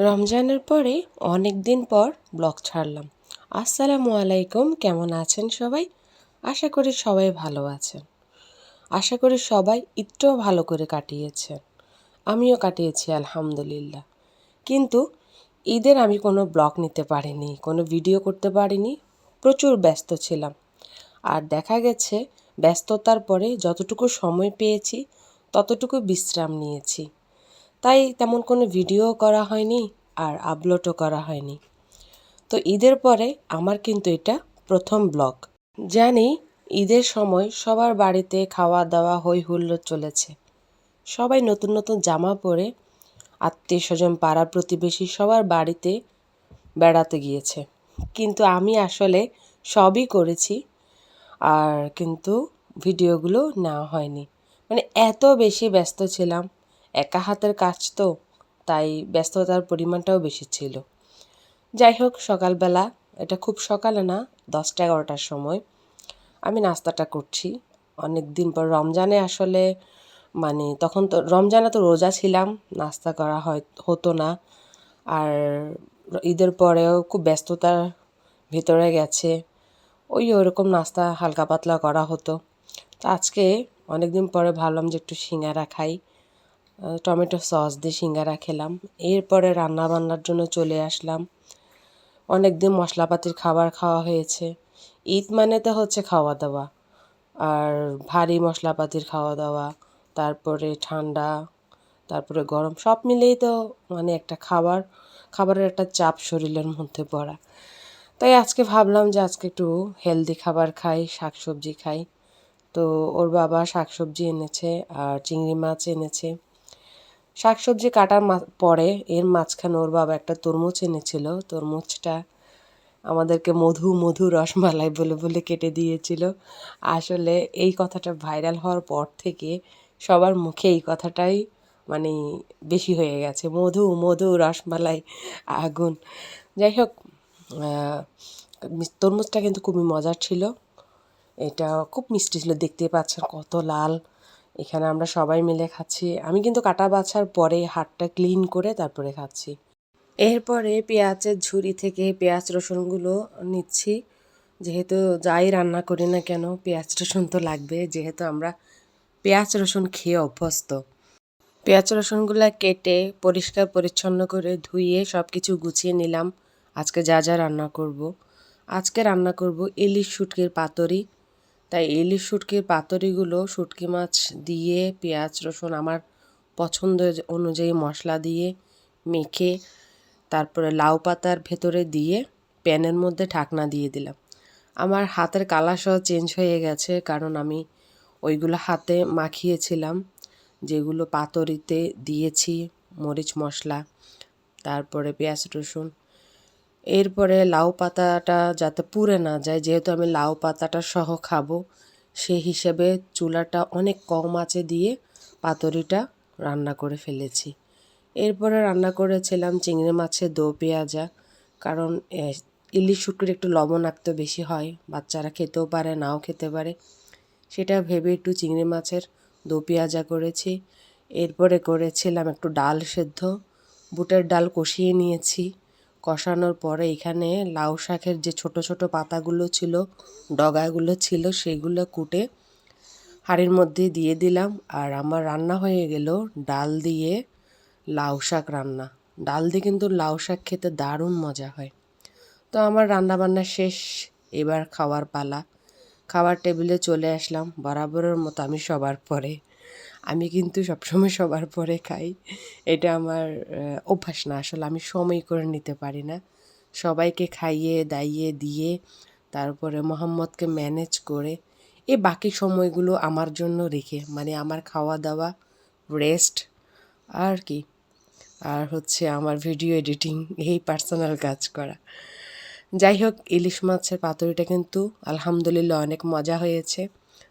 রমজানের পরে অনেক দিন পর ব্লগ ছাড়লাম। আসসালামু আলাইকুম, কেমন আছেন সবাই? আশা করি সবাই ভালো আছেন। আশা করি সবাই ঈদটাও ভালো করে কাটিয়েছেন। আমিও কাটিয়েছি আলহামদুলিল্লাহ। কিন্তু ঈদের আমি কোনো ব্লগ নিতে পারিনি, কোনো ভিডিও করতে পারিনি, প্রচুর ব্যস্ত ছিলাম। আর দেখা গেছে ব্যস্ততার পরে যতটুকু সময় পেয়েছি ততটুকু বিশ্রাম নিয়েছি। তাই তেমন কোনো ভিডিও করা হয়নি আর আপলোডও করা হয়নি। তো ঈদের পরে আমার কিন্তু এটা প্রথম ব্লগ। জানি ঈদের সময় সবার বাড়িতে খাওয়া দাওয়া হই হুল্লোড় চলেছে। সবাই নতুন নতুন জামা পরে আত্মীয় স্বজন পাড়া প্রতিবেশী সবার বাড়িতে বেড়াতে গিয়েছে। কিন্তু আমি আসলে সবই করেছি, আর কিন্তু ভিডিওগুলো নেওয়া হয়নি। মানে এত বেশি ব্যস্ত ছিলাম, একা হাতের কাজ তো, তাই ব্যস্ততার পরিমাণটাও বেশি ছিল। যাই হোক, সকালবেলা, এটা খুব সকালে না, 10টা-11টার সময় আমি নাস্তাটা করছি। অনেক দিন পর রমজানে আসলে তখন তো রমজানে তো রোজা ছিলাম, নাস্তা করা হতো না। আর ঈদের পরেও খুব ব্যস্ততার ভিতরে গেছে, ওরকম নাস্তা হালকা পাতলা করা হতো। তো আজকে অনেক দিন পরে ভাবলাম যে একটু সিঙ্গারা খাই। টমেটো সস দিয়ে সিঙ্গারা খেলাম। এরপরে রান্না বান্নার জন্য চলে আসলাম। অনেক দিন মশলাপাতির খাবার খাওয়া হয়েছে। ঈদ মানে তো হচ্ছে খাওয়া দাওয়া, আর ভারী মশলাপাতির খাওয়া দাওয়া, তারপরে ঠান্ডা, তারপরে গরম, সব মিলেই তো একটা খাবারের একটা চাপ শরীরের মধ্যে পড়া। তাই আজকে ভাবলাম যে আজকে একটু হেলদি খাবার খাই, শাকসবজি খাই। তো ওর বাবা শাকসবজি এনেছে আর চিংড়ি মাছ এনেছে। শাকসবজি কাটার পরে এর মাঝখানে ওর বাবা একটা তরমুজ এনেছিল। তরমুজটা আমাদেরকে মধু মধু রসমালাই বলে বলে কেটে দিয়েছিল। আসলে এই কথাটা ভাইরাল হওয়ার পর থেকে সবার মুখে এই কথাটাই মানে বেশি হয়ে গেছে, মধু মধু রসমালাই আগুন। যাই হোক, তরমুজটা কিন্তু খুবই মজার ছিল। এটা খুব মিষ্টি ছিল, দেখতেই পাচ্ছেন কত লাল। এখানে আমরা সবাই মিলে খাচ্ছি। আমি কিন্তু কাটা বাছার পরে হাতটা ক্লিন করে তারপরে খাচ্ছি। এরপরে পেঁয়াজের ঝুড়ি থেকে পেঁয়াজ রসুনগুলো নিচ্ছি। যেহেতু যাই রান্না করি না কেন পেঁয়াজ রসুন তো লাগবে, যেহেতু আমরা পেঁয়াজ রসুন খেয়ে অভ্যস্ত। পেঁয়াজ রসুনগুলো কেটে পরিষ্কার পরিচ্ছন্ন করে ধুয়ে সব কিছু গুছিয়ে নিলাম। আজকে যা যা রান্না করব, আজকে রান্না করব ইলিশ শুটকির পাতুরি। তাই ইলিশ শুটকির পাতুরিগুলো শুটকি মাছ দিয়ে পেঁয়াজ রসুন আমার পছন্দ অনুযায়ী মশলা দিয়ে মেখে তারপরে লাউ পাতার ভেতরে দিয়ে প্যানের মধ্যে ঢাকনা দিয়ে দিলাম। আমার হাতের কালারসহ চেঞ্জ হয়ে গেছে, কারণ আমি ওইগুলো হাতে মাখিয়েছিলাম, যেগুলো পাতুরিতে দিয়েছি, মরিচ মশলা, তারপরে পেঁয়াজ রসুন। এরপরে লাউ পাতাটা যাতে পুড়ে না যায়, যেহেতু আমি লাউ পাতাটা সহ খাবো, সেই হিসেবে চুলাটা অনেক কম আঁচে দিয়ে পাতুরিটা রান্না করে ফেলেছি। এরপরে রান্না করেছিলাম চিংড়ি মাছের দো পেঁয়াজা, কারণ ইলিশ শুটকির একটু লবণাক্ত বেশি হয়, বাচ্চারা খেতেও পারে নাও খেতে পারে, সেটা ভেবে একটু চিংড়ি মাছের দো পেঁয়াজা করেছি। এরপরে করেছিলাম একটু ডাল সেদ্ধ, বুটের ডাল কষিয়ে নিয়েছি। কষানোর পরে এখানে লাউ শাকের যে ছোট ছোট পাতাগুলো ছিল, ডগাগুলো ছিল, সেগুলো কুটে হাঁড়ির মধ্যে দিয়ে দিলাম। আর আমার রান্না হয়ে গেল ডাল দিয়ে লাউ শাক রান্না। ডাল দিয়ে কিন্তু লাউ শাক খেতে দারুণ মজা হয়। তো আমার রান্না বান্না শেষ, এবার খাওয়ার পালা। খাবার টেবিলে চলে আসলাম, বরাবরের মতো আমি সবার পরে। আমি কিন্তু সবসময় সবার পরে খাই, এটা আমার অভ্যাস না, আসলে আমি সময় করে নিতে পারি না। সবাইকে খাইয়ে দাইয়ে দিয়ে তারপরে মোহাম্মদকে ম্যানেজ করে বাকি সময়গুলো আমার জন্য রেখে, আমার খাওয়া দাওয়া, রেস্ট, আর কি, আর হচ্ছে আমার ভিডিও এডিটিং, এই পার্সোনাল কাজ করা। যাই হোক, ইলিশ মাছের পাতুরিটা কিন্তু আলহামদুলিল্লাহ অনেক মজা হয়েছে।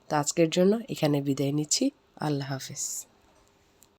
তো আজকের জন্য এখানে বিদায় নিচ্ছি। আল্লাহ হাফেজ।